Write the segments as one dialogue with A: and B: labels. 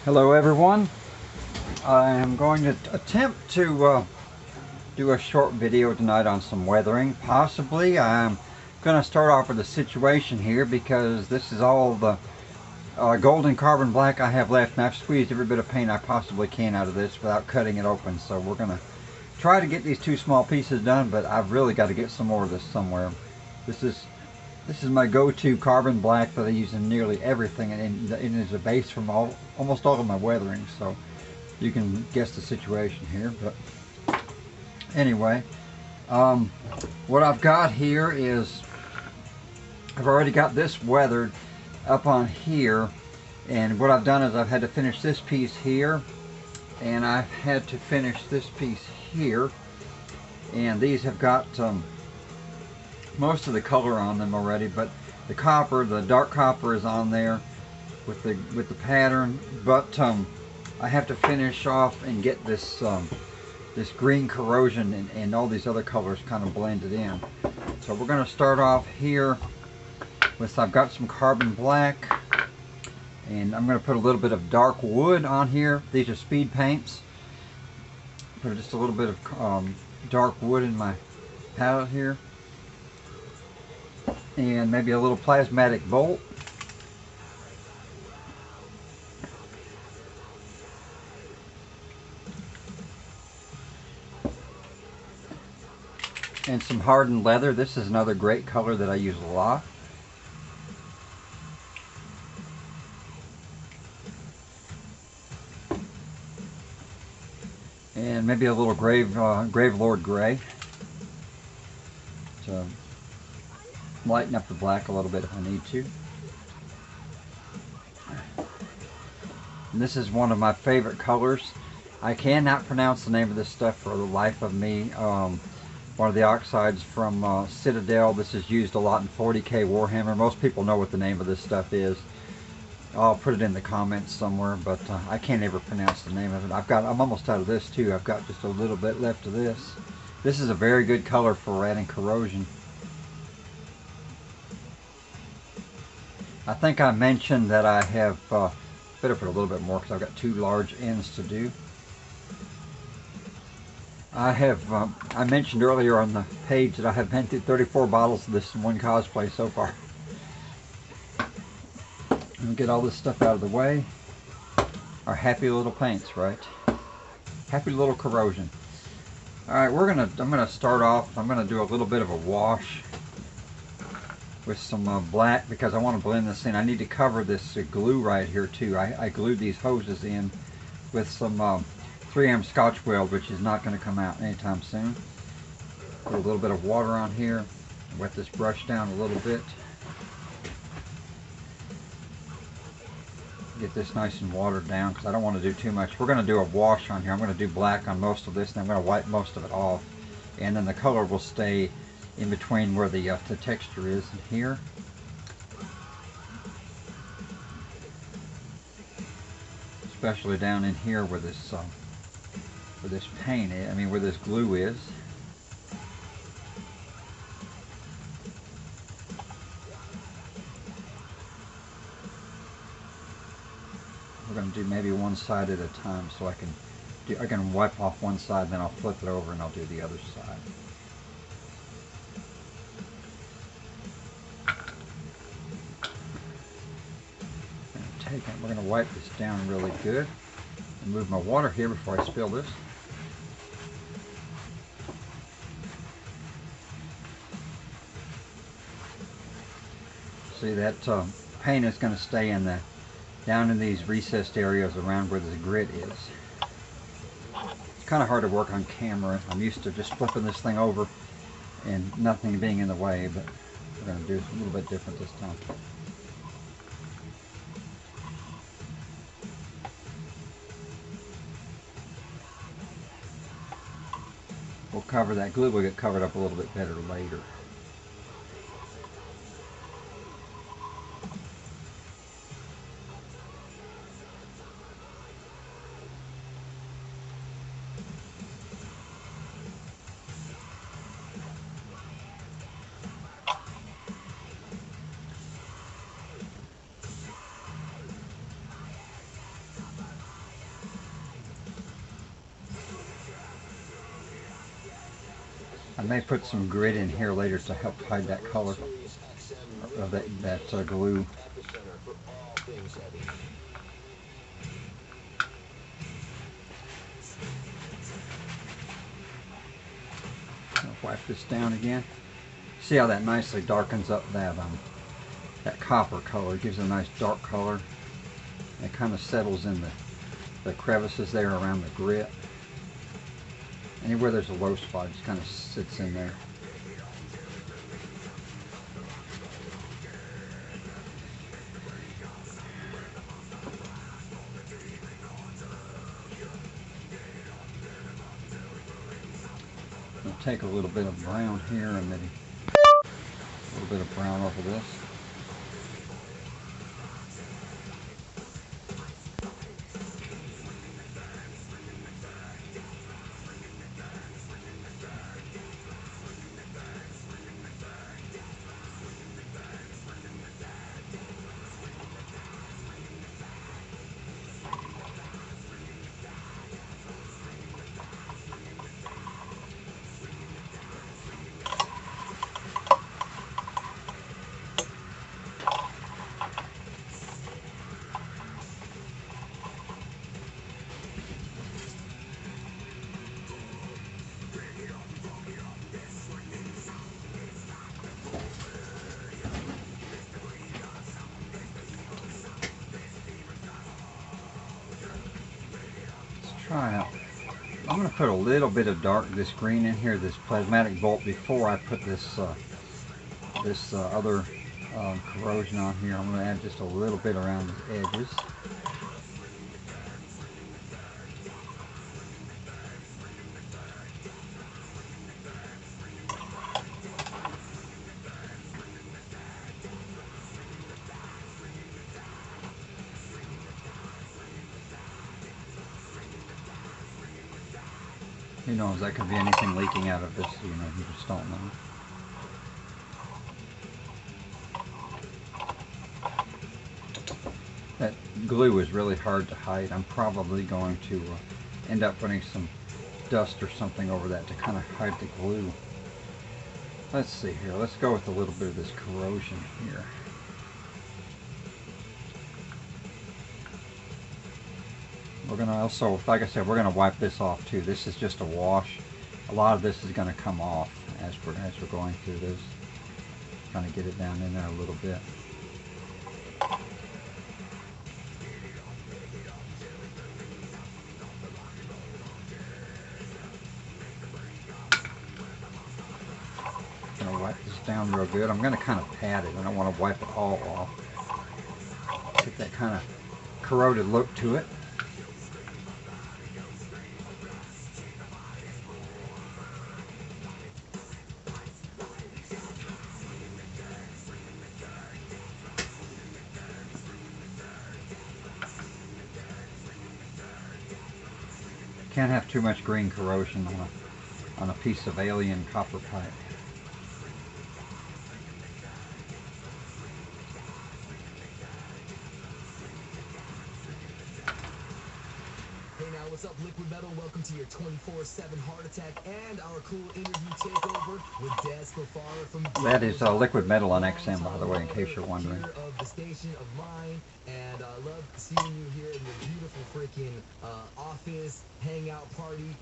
A: Hello everyone. I am going to attempt to do a short video tonight on some weathering. Possibly I'm going to start off with a situation here because this is all the golden carbon black I have left, and I've squeezed every bit of paint I possibly can out of this without cutting it open. So we're going to try to get these two small pieces done, but I've really got to get some more of this somewhere. This is my go-to carbon black that I use in nearly everything, and it is a base from almost all of my weathering, so you can guess the situation here. But anyway, what I've got here is I've already got this weathered up on here, and what I've done is I've had to finish this piece here, and I've had to finish this piece here, and these have got most of the color on them already, but the copper, the dark copper, is on there with the pattern. But I have to finish off and get this this green corrosion and all these other colors kind of blended in. So we're going to start off here with, I've got some carbon black, and I'm going to put a little bit of dark wood on here. These are speed paints. Put just a little bit of dark wood in my palette here, and maybe a little plasmatic bolt. And some hardened leather. This is another great color that I use a lot. And maybe a little Gravelord gray to lighten up the black a little bit if I need to. And this is one of my favorite colors. I cannot pronounce the name of this stuff for the life of me. One of the oxides from Citadel. This is used a lot in 40K Warhammer. Most people know what the name of this stuff is. I'll put it in the comments somewhere, but I can't ever pronounce the name of it. I'm almost out of this too. I've got just a little bit left of this. This is a very good color for adding corrosion. I think I mentioned that I have, better put a little bit more because I've got two large ends to do. I have, I mentioned earlier on the page that I have been through 34 bottles of this in one cosplay so far. And get all this stuff out of the way. Our happy little paints, right? Happy little corrosion. Alright, I'm gonna start off, I'm gonna do a little bit of a wash with some black because I want to blend this in. I need to cover this glue right here too. I glued these hoses in with some 3M Scotch Weld, which is not going to come out anytime soon. Put a little bit of water on here. Wet this brush down a little bit. Get this nice and watered down because I don't want to do too much. We're going to do a wash on here. I'm going to do black on most of this, and I'm going to wipe most of it off. And then the color will stay in between where the texture is in here. Especially down in here where this paint is, I mean where this glue is. We're going to do maybe one side at a time so I can wipe off one side, then I'll flip it over and I'll do the other side. We're going to wipe this down really good and move my water here before I spill this. See, that paint is going to stay in down in these recessed areas around where the grit is. It's kind of hard to work on camera. I'm used to just flipping this thing over and nothing being in the way, but we're going to do a little bit different this time. We'll cover that glue, will get covered up a little bit better later. may put some grit in here later to help hide that color of that glue. I'll wipe this down again. See how that nicely darkens up that copper color. It gives it a nice dark color. It kind of settles in the crevices there around the grit. Anywhere there's a low spot, it just kind of sits in there. I'll take a little bit of brown here and maybe a little bit of brown over this. I'm going to put a little bit of this green in here, this plasmatic bolt, before I put this other corrosion on here. I'm going to add just a little bit around the edges. Who knows, that could be anything leaking out of this, you just don't know. That glue is really hard to hide. I'm probably going to end up putting some dust or something over that to kind of hide the glue. Let's see here, let's go with a little bit of this corrosion here. We're going to also, like I said, we're going to wipe this off too. This is just a wash. A lot of this is going to come off as we're going through this. Trying to get it down in there a little bit. I'm going to wipe this down real good. I'm going to kind of pat it. I don't want to wipe it all off. Get that kind of corroded look to it. Can't have too much green corrosion on a piece of alien copper pipe.
B: Hey now, what's up, Liquid Metal? Welcome to your 24/7 Heart Attack and our cool interview takeover with Dez Kafara from.
A: That is Liquid Metal on XM, by the way, in case you're wondering.
B: Of the station of mine, and I love seeing you here in the beautiful freaking office hangout party.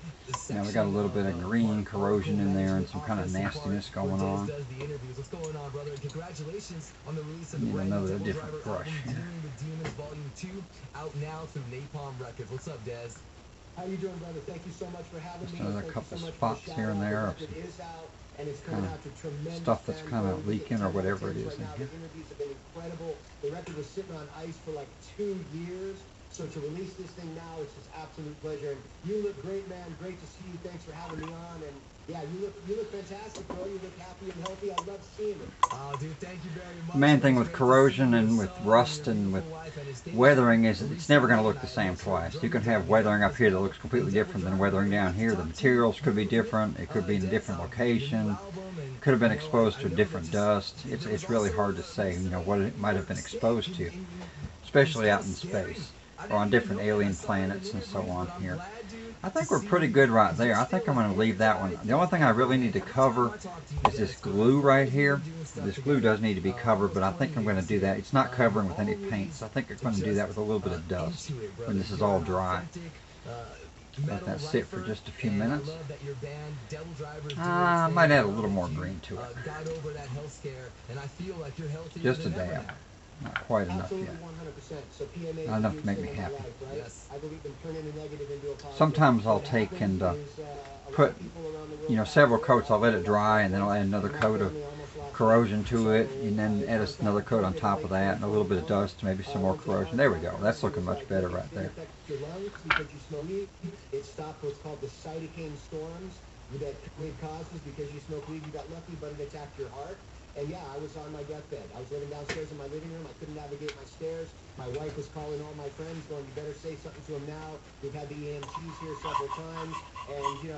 A: Now we got a little bit of green corrosion in there and some kind of nastiness going on.
B: What's going on, brother? And congratulations on the release of the
A: Need
B: brand
A: another
B: new
A: different brush here.
B: Dealing with Demons Volume 2, out now through Napalm Records. What's up, Dez?
C: How you doing, brother? Thank you so much for having me.
A: Just another
C: Thank
A: couple
C: you so much
A: spots
C: for the
A: here and there of
C: shout-out. The record is out, and it's
A: kind
C: coming
A: of
C: out to tremendous
A: stuff that's
C: fan
A: kind of
C: votes.
A: leaking or whatever it is
C: Right
A: in
C: now.
A: here.
C: The interviews have been incredible. The record was sitting on ice for like 2 years. So to release this thing now, it's just absolute pleasure. And you look great, man. Great to see you. Thanks for having me on. And yeah, you look fantastic, bro. You look happy and healthy. I love seeing it.
B: Oh, dude, thank you very much.
A: The main thing with corrosion and with rust and with weathering is it's never going to look the same twice. You can have weathering up here that looks completely different than weathering down here. The materials could be different. It could be in a different location. Could have been exposed to different dust. It's really hard to say, what it might have been exposed to, especially out in space. or on different alien planets and so on here. I think we're pretty good right there. I think I'm going to leave that one. The only thing I really need to cover is this glue right here. This glue does need to be covered, but I think I'm going to do that. It's not covering with any paint, so I think I'm going to do that with a little bit of dust when this is all dry. Let that sit for just a few minutes. I might add a little more green to it. Just a dab. Not quite enough yet. Not enough to make me happy. Sometimes I'll take and put, several coats. I'll let it dry, and then I'll add another coat of corrosion to it, and then add another coat on top of that, and a little bit of dust, maybe some more corrosion. There we go. That's looking much better right there.
C: It stopped what's called the cytokine storms that weed causes because you smoke weed. You got lucky, but it attacked your heart. And yeah, I was on my deathbed. I was living downstairs in my living room. I couldn't navigate my stairs. My wife was calling all my friends, going, "You better say something to him now. We've had the EMTs here several times." And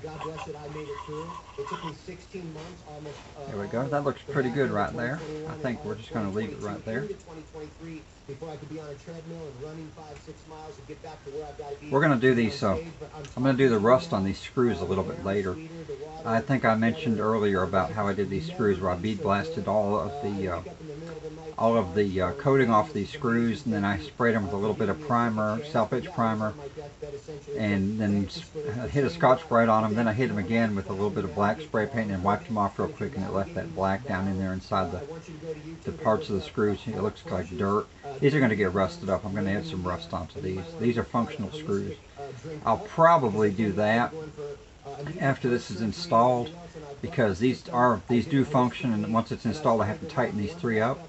C: God bless it, I made it through. It took me 16 months, almost.
A: There we go. That looks pretty good right there. I think we're just going to leave it right there.
C: Before I could be on a treadmill and running 5-6 miles and get back to where I've got to be.
A: We're going to do these. I'm going to do the rust on these screws a little bit later. I think I mentioned earlier about how I did these screws where I bead blasted all of the coating off these screws, and then I sprayed them with a little bit of primer, self-etch primer, and then hit a Scotch-Brite on them. Then I hit them again with a little bit of black spray paint and wiped them off real quick, and it left that black down in there inside the parts of the screws. It looks like dirt. These are going to get rusted up. I'm going to add some rust onto these. These are functional screws. I'll probably do that after this is installed, because these do function, and once it's installed I have to tighten these three up,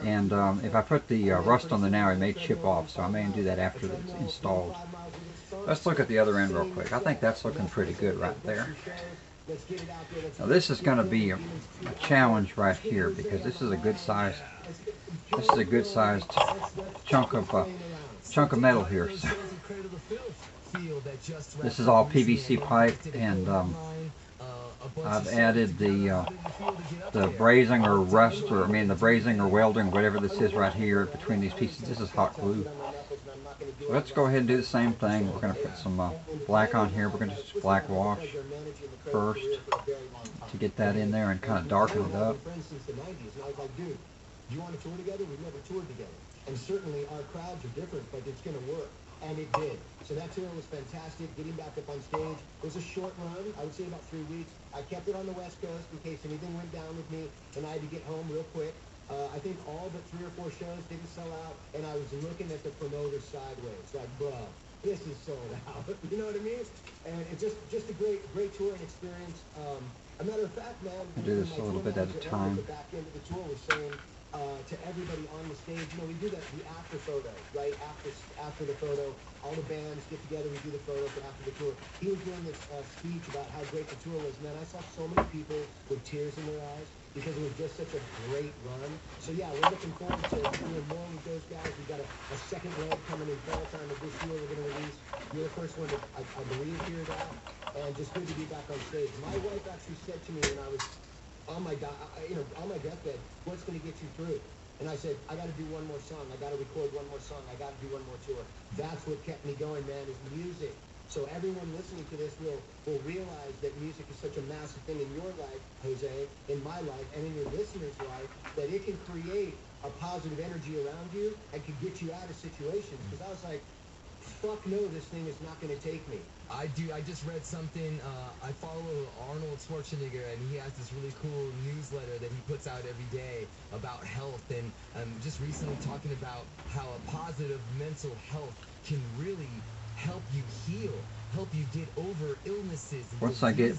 A: and if I put the rust on there now it may chip off, so I may do that after it's installed. Let's look at the other end real quick. I think that's looking pretty good right there. Now this is going to be a challenge right here, because this is a good sized chunk of metal here. So this is all PVC pipe, and I've added the brazing or rust, or the brazing or welding, whatever this is right here between these pieces. This is hot glue. So let's go ahead and do the same thing. We're going to put some black on here. We're going to just black wash first to get that in there and kind of darken it up.
C: You want to tour together? We've never toured together. And certainly our crowds are different, but it's going to work. And it did. So that tour was fantastic. Getting back up on stage. It was a short run. I would say about 3 weeks. I kept it on the West Coast in case anything went down with me and I had to get home real quick. I think all but 3 or 4 shows didn't sell out, and I was looking at the promoters sideways, like, bro, this is sold out. You know what I mean? And it's just a great touring experience. A matter of fact, man,
A: I do this a little bit at a time.
C: The back end of the tour was saying to everybody on the stage, we do the after photo, right? After the photo, all the bands get together, we do the photo for after the tour. He was doing this speech about how great the tour was. Man, I saw so many people with tears in their eyes because it was just such a great run. So yeah, we're looking forward to doing more with those guys. We've got a second leg coming in fall time of this year. We're going to release. You're the first one that I believe hear that, and just good to be back on stage. My wife actually said to me when I was on my deathbed, what's going to get you through? And I said, I got to do one more song. I got to record one more song. I got to do one more tour. That's what kept me going, man, is music. So everyone listening to this will realize that music is such a massive thing in your life, Jose, in my life, and in your listeners' life, that it can create a positive energy around you and can get you out of situations. Because I was like, fuck no, this thing is not going to take me.
B: I just read something. I follow Arnold Schwarzenegger, and he has this really cool newsletter that he puts out every day about health, and just recently talking about how a positive mental health can really help you heal, help you get over illnesses.
A: Once I get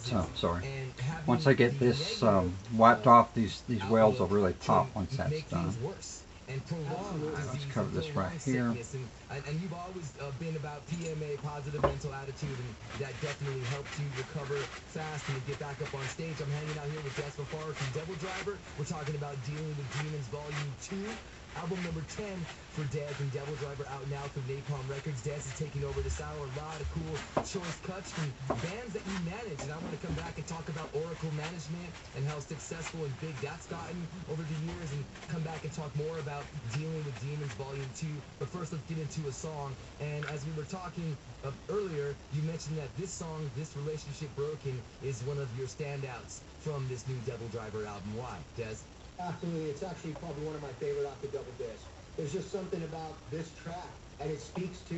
A: this wiped off, these welds will really pop once that's done. Let's cover this right here.
B: And you've always been about PMA, positive mental attitude, and that definitely helps you recover fast and get back up on stage. I'm hanging out here with Jasper Farr from Devil Driver. We're talking about Dealing with Demons Volume 2. Album number 10 for Dez and Devil Driver out now through Napalm Records. Dez is taking over this hour. A lot of cool choice cuts from bands that you manage. And I want to come back and talk about Oracle Management and how successful and big that's gotten over the years, and come back and talk more about Dealing with Demons Volume 2. But first, let's get into a song. And as we were talking earlier, you mentioned that this song, This Relationship Broken, is one of your standouts from this new Devil Driver album. Why, Dez?
C: Absolutely. It's actually probably one of my favorite off the double disc. There's just something about this track, and it speaks to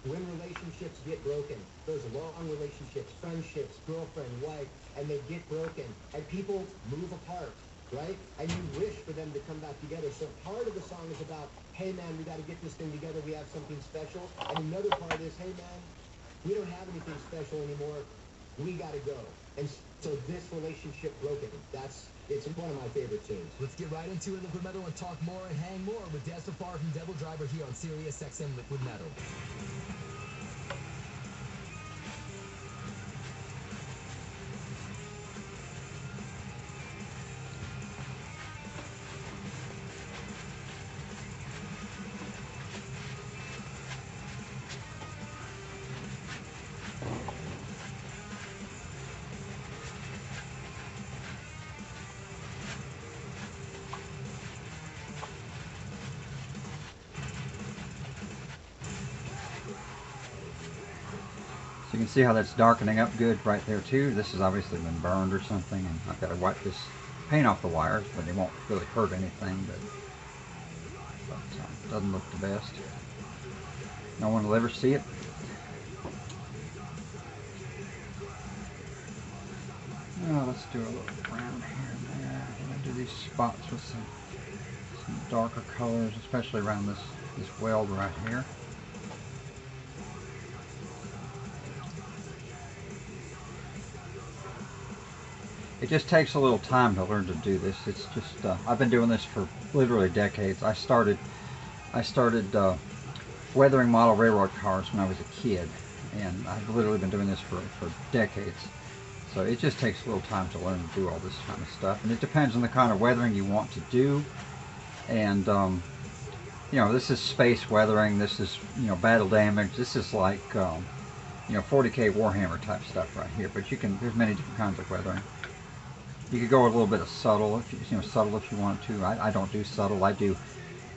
C: when relationships get broken. Those long relationships, friendships, girlfriend, wife, and they get broken, and people move apart, right? And you wish for them to come back together. So part of the song is about, hey man, we got to get this thing together. We have something special. And another part is, hey man, we don't have anything special anymore. We got to go. And so this relationship broken, it's one of my favorite tunes.
B: Let's get right into it, Liquid Metal, and talk more and hang more with Dez Far from Devil Driver here on Sirius XM Liquid Metal.
A: So you can see how that's darkening up good right there too. This has obviously been burned or something, and I've got to wipe this paint off the wires, but it won't really hurt anything, but doesn't look the best. No one will ever see it. Oh, let's do a little brown here and there. I'm going to do these spots with some darker colors, especially around this weld right here. It just takes a little time to learn to do this. It's just I've been doing this for literally decades. I started weathering model railroad cars when I was a kid, and I've literally been doing this for decades. So it just takes a little time to learn to do all this kind of stuff, and it depends on the kind of weathering you want to do. And you know, this is space weathering. This is, you know, battle damage. This is like you know, 40K Warhammer type stuff right here. But there's many different kinds of weathering. You could go a little bit of subtle, if you want to. I don't do subtle. I do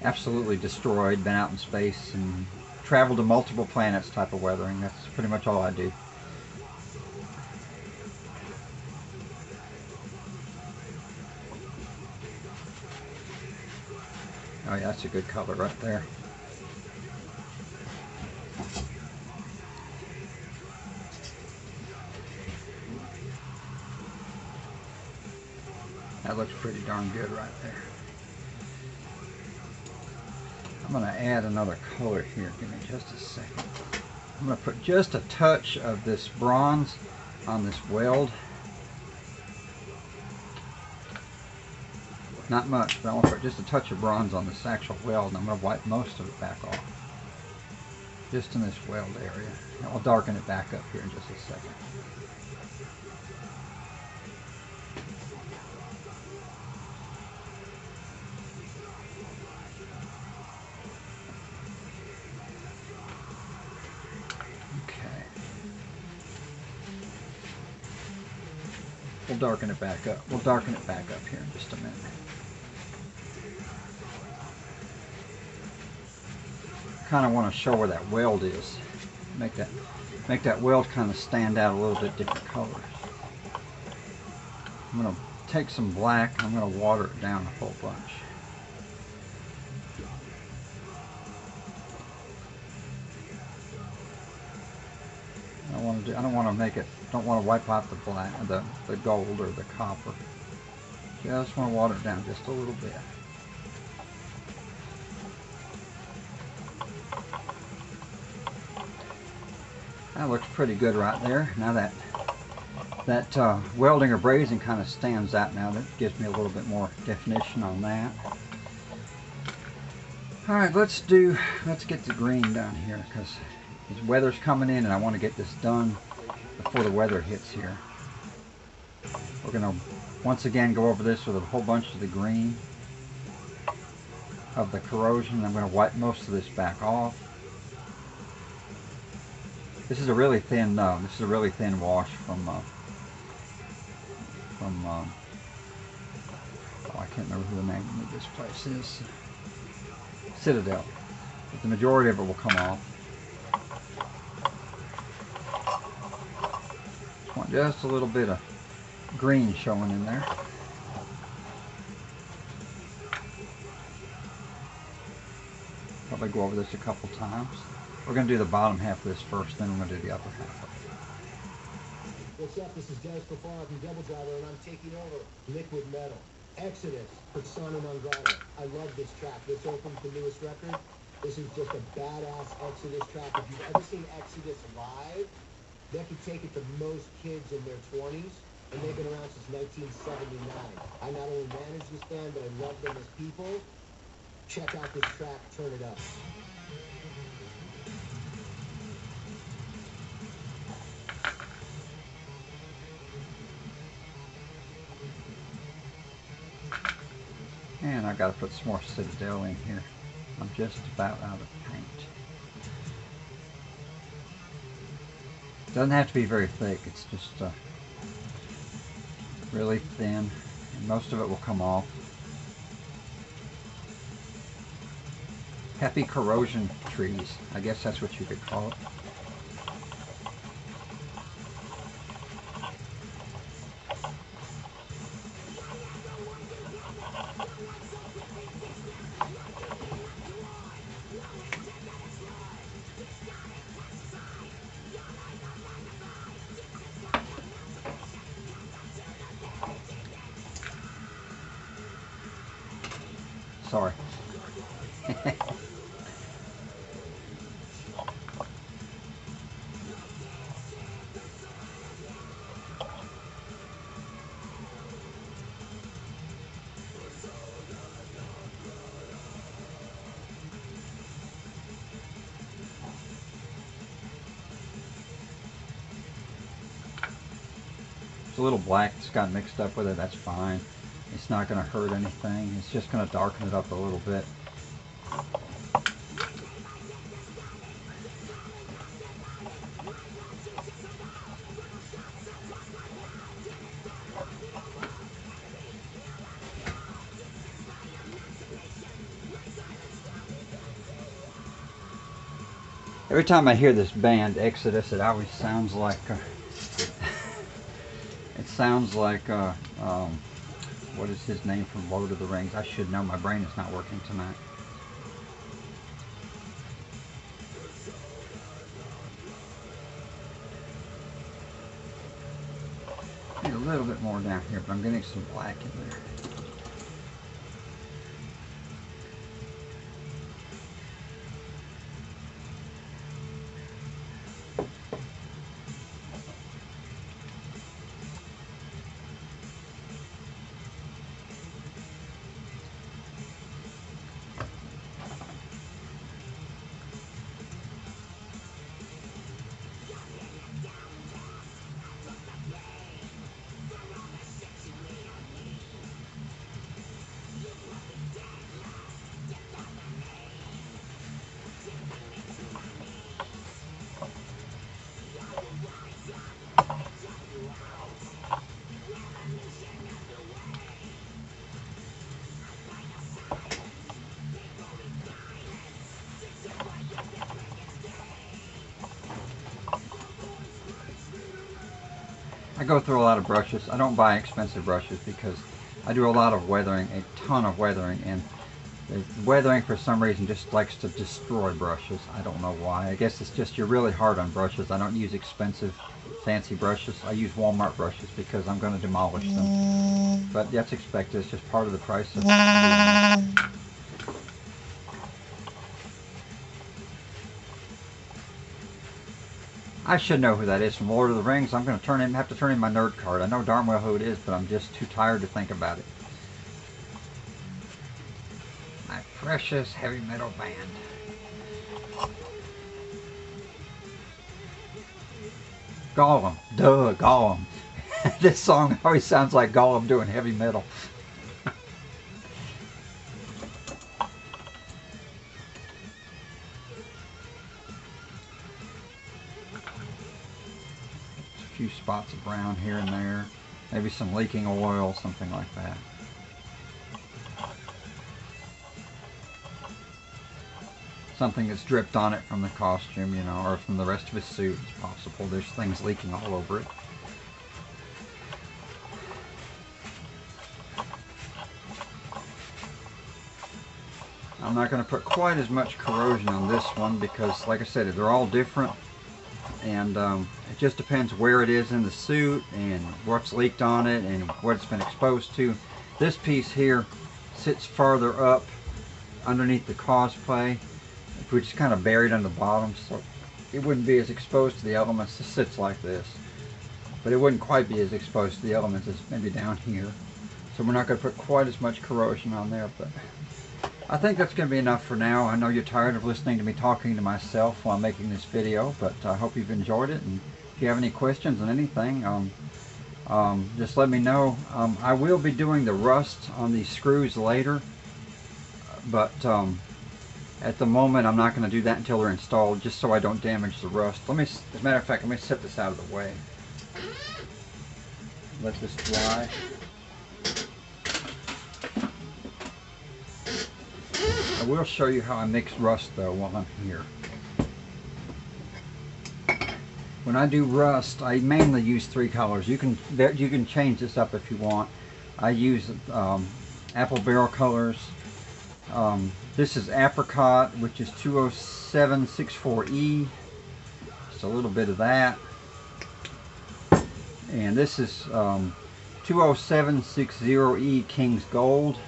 A: absolutely destroyed, been out in space and traveled to multiple planets type of weathering. That's pretty much all I do. Oh yeah, that's a good color right there. That looks pretty darn good right there. I'm going to add another color here. Give me just a second. I'm going to put just a touch of this bronze on this weld. Not much, but I want to put just a touch of bronze on this actual weld, and I'm going to wipe most of it back off. Just in this weld area. And I'll darken it back up here in just a second. We'll darken it back up. We'll darken it back up here in just a minute. Kind of want to show where that weld is. Make that weld kind of stand out a little bit different colors. I'm going to take some black. I'm going to water it down a whole bunch. I don't want to make it. Don't want to wipe out the black, the gold or the copper. Just want to water it down just a little bit. That looks pretty good right there. Now that welding or brazing kind of stands out now. That gives me a little bit more definition on that. All right, let's get the green down here because this weather's coming in and I want to get this done before the weather hits here. We're going to once again go over this with a whole bunch of the green. of the corrosion. I'm going to wipe most of this back off. This is a really thin. This is a really thin wash from. Oh, I can't remember who the name of this place is. Citadel. But the majority of it will come off. Want just a little bit of green showing in there. Probably go over this a couple times. We're going to do the bottom half of this first, then we're going to do the upper half of it.
C: What's up? This is Dennis Profaro from Double Driver, and I'm taking over Liquid Metal. Exodus, Persona non grata. I love this track. This opens the newest record. This is just a badass Exodus track. If you've ever seen Exodus live, they could take it to most kids in their 20s, and they've been around since 1979. I not only manage this band, but I love them as people. Check out this track, Turn It Up.
A: And I got to put some more Citadel in here. I'm just about out of paint. Doesn't have to be very thick. It's just really thin, and most of it will come off. Happy corrosion trees. I guess that's what you could call it. Sorry. It's a little black that's got mixed up with it, that's fine. It's not going to hurt anything. It's just going to darken it up a little bit. Every time I hear this band, Exodus, it always sounds like it sounds like what is his name from Lord of the Rings? I should know. My brain is not working tonight. Need a little bit more down here, but I'm getting some black in there. I go through a lot of brushes. I don't buy expensive brushes because I do a lot of weathering, a ton of weathering, and the weathering for some reason just likes to destroy brushes. I don't know why. I guess it's just you're really hard on brushes. I don't use expensive, fancy brushes. I use Walmart brushes because I'm going to demolish them. But that's expected. It's just part of the price of doing it. I should know who that is from Lord of the Rings. I'm going to have to turn in my nerd card. I know darn well who it is, but I'm just too tired to think about it. My precious heavy metal band. Gollum. Duh, Gollum. This song always sounds like Gollum doing heavy metal. few spots of brown here and there. Maybe some leaking oil, something like that. Something that's dripped on it from the costume, you know, or from the rest of his suit. It's possible. There's things leaking all over it. I'm not going to put quite as much corrosion on this one because, like I said, they're all different. And it just depends where it is in the suit and what's leaked on it and what it's been exposed to. This piece here sits farther up underneath the cosplay, which is kind of buried on the bottom, so it wouldn't be as exposed to the elements. It sits like this, but it wouldn't quite be as exposed to the elements as maybe down here. So we're not going to put quite as much corrosion on there, but I think that's going to be enough for now. I know you're tired of listening to me talking to myself while making this video, but I hope you've enjoyed it. And if you have any questions on anything, just let me know. I will be doing the rust on these screws later, but at the moment I'm not going to do that until they're installed, just so I don't damage the rust. As a matter of fact, let me set this out of the way. Let this dry. I will show you how I mix rust though while I'm here. When I do rust, I mainly use 3 colors. You can change this up if you want. I use apple barrel colors. This is apricot, which is 20764E. Just a little bit of that. And this is 20760E King's Gold.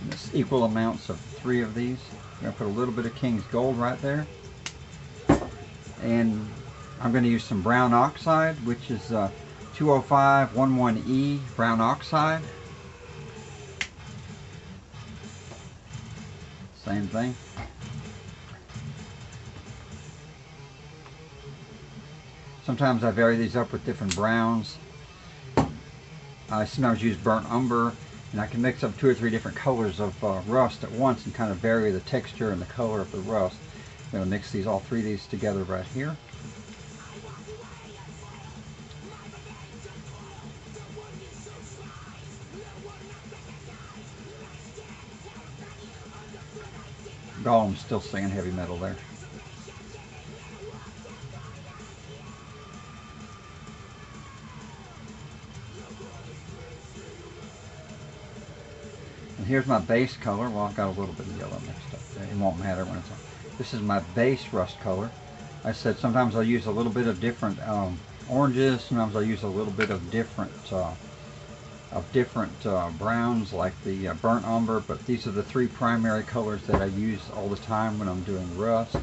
A: And it's equal amounts of 3 of these. I'm going to put a little bit of King's Gold right there. And I'm going to use some brown oxide, which is 20511E brown oxide. Same thing. Sometimes I vary these up with different browns. I sometimes use burnt umber, and I can mix up 2 or 3 different colors of rust at once and kind of vary the texture and the color of the rust. I'm going to mix these, all 3 of these together right here. Gollum's still singing heavy metal there. And here's my base color. Well, I've got a little bit of yellow mixed up there. It won't matter when it's on. This is my base rust color. I said sometimes I'll use a little bit of different oranges. Sometimes I'll use a little bit of different browns, like the burnt umber. But these are the 3 primary colors that I use all the time when I'm doing rust.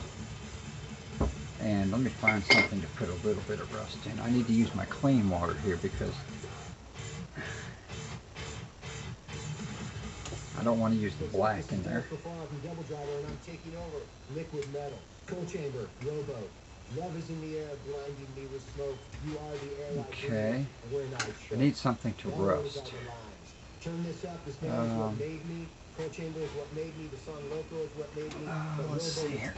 A: And let me find something to put a little bit of rust in. I need to use my clean water here because I don't want to use the black in there.
C: Liquid metal, coal chamber, rowboat. Love is in the air, blinding me with smoke. You are the air.
A: Okay. I need something to rust.
C: Turn this up. This man is what made me. Coal chamber is what made me. The song Loco is what made me.
A: Let's see here.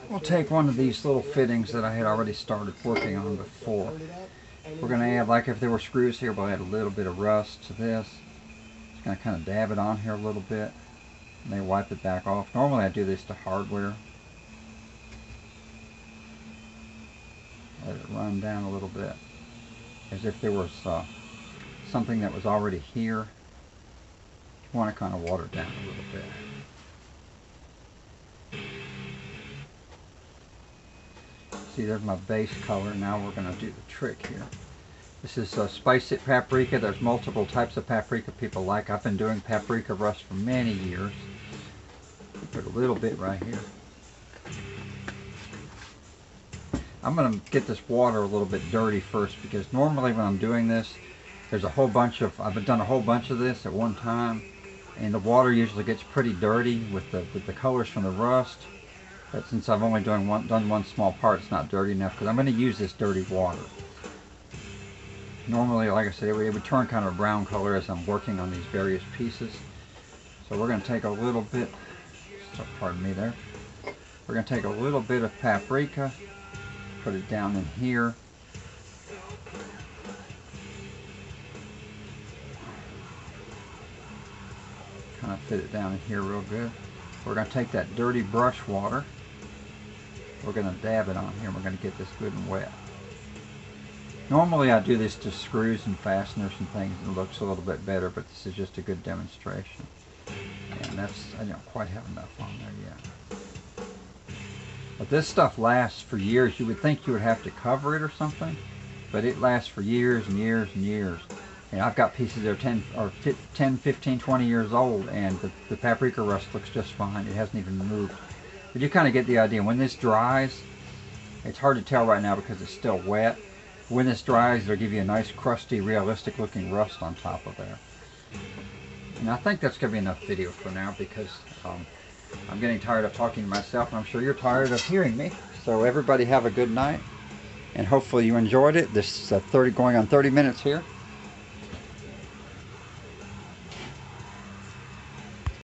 A: We'll take one of these little fittings that I had already started working on before. We're going to add, like if there were screws here, we'll add a little bit of rust to this. Just going to kind of dab it on here a little bit. And then wipe it back off. Normally I do this to hardware. Let it run down a little bit. As if there was something that was already here. You want to kind of water it down a little bit. See, there's my base color. Now we're going to do the trick here. This is Spice It Paprika. There's multiple types of paprika people like. I've been doing paprika rust for many years. Put a little bit right here. I'm going to get this water a little bit dirty first, because normally when I'm doing this, there's a whole bunch of, I've done a whole bunch of this at one time, and the water usually gets pretty dirty with the colors from the rust. But since I've only done one small part, it's not dirty enough, because I'm going to use this dirty water. Normally, like I said, it would turn kind of a brown color as I'm working on these various pieces. So we're going to take a little bit, pardon me there, we're going to take a little bit of paprika, put it down in here. kind of fit it down in here real good. We're going to take that dirty brush water. We're going to dab it on here. We're going to get this good and wet. Normally I do this to screws and fasteners and things, and it looks a little bit better, but this is just a good demonstration. And that's, I don't quite have enough on there yet. But this stuff lasts for years. You would think you would have to cover it or something, but it lasts for years and years and years. And I've got pieces that are 10, 15, 20 years old, and the paprika rust looks just fine. It hasn't even moved. But you kind of get the idea. When this dries, it's hard to tell right now because it's still wet. When this dries, it'll give you a nice, crusty, realistic looking rust on top of there. And I think that's going to be enough video for now, because I'm getting tired of talking to myself, and I'm sure you're tired of hearing me. So everybody have a good night, and hopefully you enjoyed it. This is going on 30 minutes here.